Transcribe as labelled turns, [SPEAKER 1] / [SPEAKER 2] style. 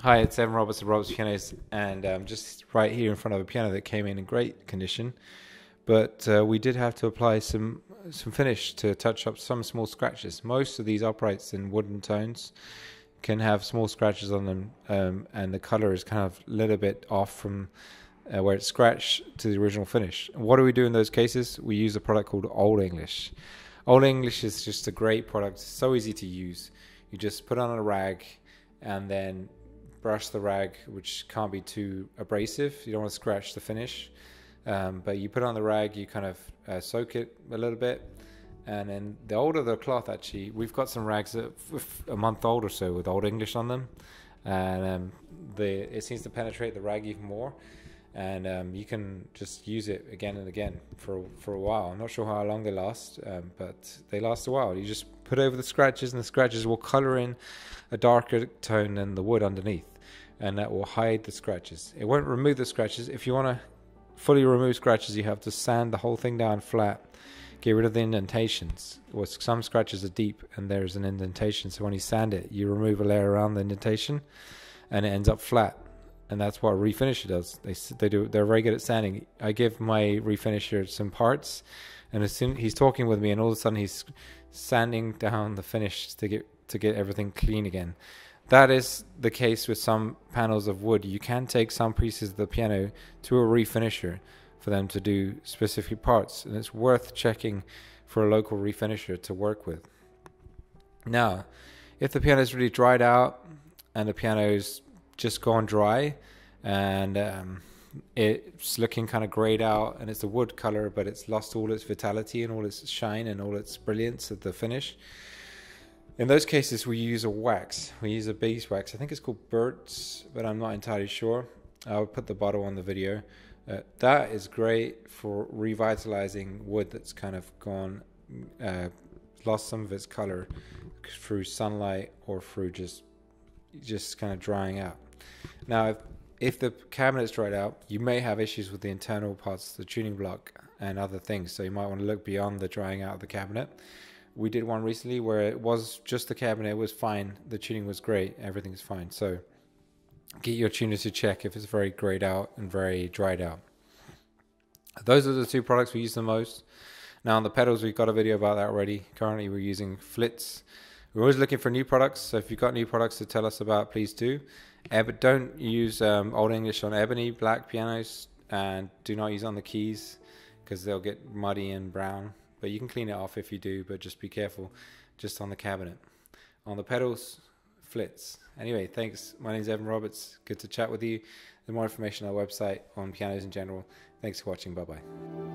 [SPEAKER 1] Hi, it's Evan Roberts of Roberts Pianos, and I'm just right here in front of a piano that came in great condition, but we did have to apply some finish to touch up some small scratches. Most of these uprights in wooden tones can have small scratches on them, and the color is kind of a little bit off from where it's scratched to the original finish. And what do we do in those cases? We use a product called Old English. Old English is just a great product, so easy to use. You just put on a rag and then brush the rag, which can't be too abrasive. You don't want to scratch the finish, but you put on the rag, you kind of soak it a little bit, and then the older the cloth, actually, we've got some rags that a month old or so with Old English on them, and it seems to penetrate the rag even more, and you can just use it again and again for a while. I'm not sure how long they last, but they last a while. You just put over the scratches, and the scratches will color in a darker tone than the wood underneath, and that will hide the scratches. It won't remove the scratches. If you want to fully remove scratches, you have to sand the whole thing down flat, get rid of the indentations. Well, some scratches are deep and there's an indentation, so when you sand it, you remove a layer around the indentation and it ends up flat. And that's what a refinisher does. They're very good at sanding. I give my refinisher some parts, and as soon he's talking with me, and all of a sudden he's sanding down the finish to get everything clean again. That is the case with some panels of wood. You can take some pieces of the piano to a refinisher for them to do specific parts, and it's worth checking for a local refinisher to work with. Now, if the piano is really dried out and the piano's just gone dry and it's looking kind of grayed out and it's a wood color, but it's lost all its vitality and all its shine and all its brilliance at the finish, in those cases we use a wax. We use a beeswax. I think it's called Burt's, but I'm not entirely sure. I'll put the bottle on the video. That is great for revitalizing wood that's kind of gone, lost some of its color through sunlight or through just kind of drying out. Now, if the cabinet's dried out, you may have issues with the internal parts, the tuning block and other things, so you might want to look beyond the drying out of the cabinet. We did one recently where it was just the cabinet, it was fine, the tuning was great, everything's fine. So get your tuner to check if it's very grayed out and very dried out. Those are the two products we use the most. Now on the pedals, we've got a video about that already. Currently we're using Flits. We're always looking for new products, so if you've got new products to tell us about, please do. But don't use Old English on ebony black pianos, and do not use on the keys because they'll get muddy and brown. But you can clean it off if you do, but just be careful just on the cabinet. On the pedals, Flits. Anyway, thanks. My name is Evan Roberts. Good to chat with you. There's more information on our website on pianos in general. Thanks for watching. Bye-bye.